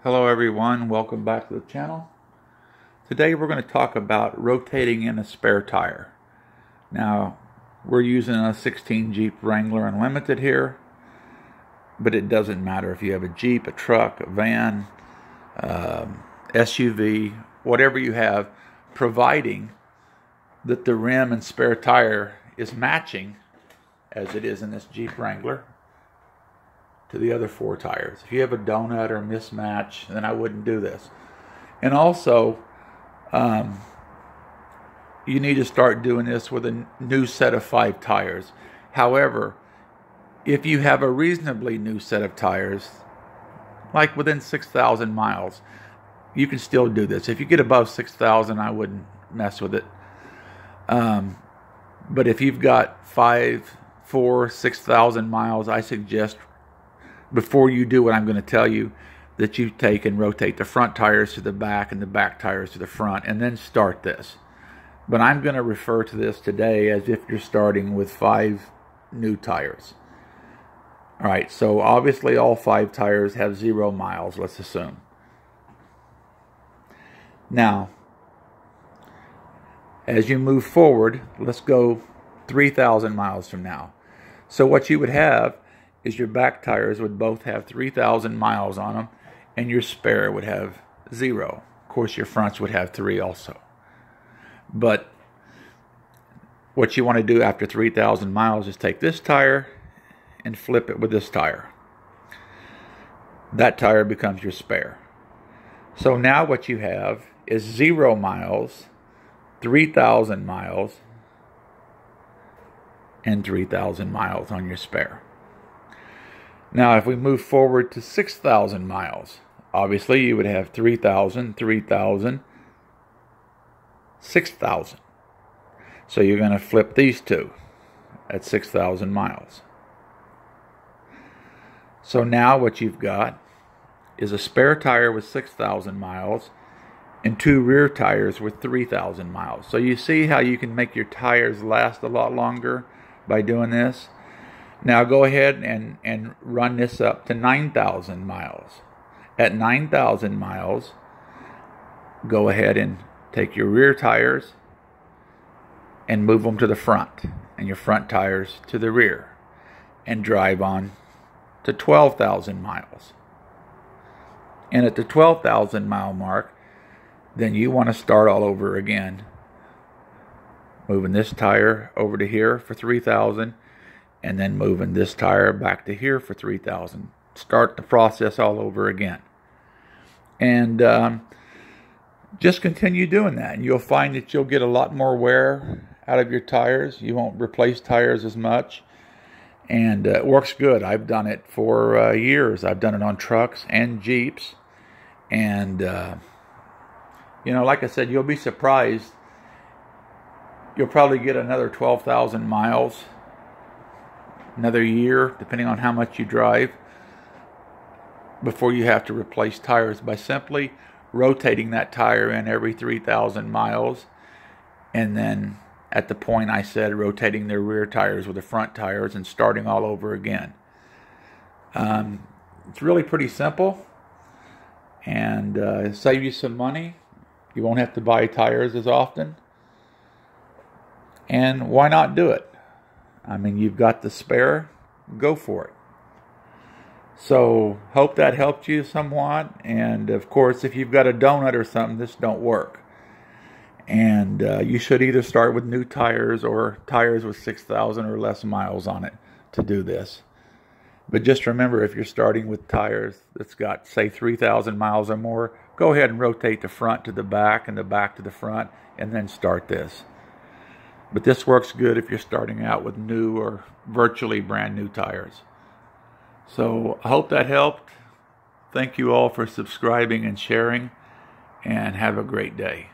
Hello everyone, welcome back to the channel. Today we're going to talk about rotating in a spare tire. Now we're using a 16 Jeep Wrangler Unlimited here, but it doesn't matter if you have a Jeep, a truck, a van, SUV, whatever you have, providing that the rim and spare tire is matching, as it is in this Jeep Wrangler, to the other four tires. If you have a donut or mismatch, then I wouldn't do this. And also, you need to start doing this with a new set of 5 tires. However, if you have a reasonably new set of tires, like within 6,000 miles, you can still do this. If you get above 6,000, I wouldn't mess with it. But if you've got 5, 4, 6,000 miles, I suggest before you do what I'm going to tell you, that you take and rotate the front tires to the back and the back tires to the front, and then start this. But I'm going to refer to this today as if you're starting with 5 new tires. Alright, so obviously all 5 tires have 0 miles, let's assume. Now, as you move forward, let's go 3,000 miles from now. So what you would have is your back tires would both have 3,000 miles on them, and your spare would have 0. Of course, your fronts would have 3 also. But what you want to do after 3,000 miles is take this tire and flip it with this tire. That tire becomes your spare. So now what you have is 0 miles, 3,000 miles, and 3,000 miles on your spare. Now, if we move forward to 6,000 miles, obviously you would have 3,000, 3,000, 6,000. So you're going to flip these two at 6,000 miles. So now what you've got is a spare tire with 6,000 miles and 2 rear tires with 3,000 miles. So you see how you can make your tires last a lot longer by doing this? Now go ahead and run this up to 9,000 miles. At 9,000 miles, go ahead and take your rear tires and move them to the front, and your front tires to the rear, and drive on to 12,000 miles. And at the 12,000 mile mark, then you want to start all over again, moving this tire over to here for 3,000, and then moving this tire back to here for 3,000. Start the process all over again. And just continue doing that, and you'll find that you'll get a lot more wear out of your tires. You won't replace tires as much, and it works good. I've done it for years. I've done it on trucks and Jeeps, and you know, like I said, you'll be surprised. You'll probably get another 12,000 miles, another year, depending on how much you drive, before you have to replace tires by simply rotating that tire in every 3,000 miles, and then at the point I said, rotating their rear tires with the front tires and starting all over again. It's really pretty simple, and save you some money. You won't have to buy tires as often, and why not do it? I mean, you've got the spare, go for it. So, hope that helped you somewhat. And of course, if you've got a donut or something, this don't work. And you should either start with new tires or tires with 6,000 or less miles on it to do this. But just remember, if you're starting with tires that's got, say, 3,000 miles or more, go ahead and rotate the front to the back and the back to the front, and then start this. But this works good if you're starting out with new or virtually brand new tires. So I hope that helped. Thank you all for subscribing and sharing, and have a great day.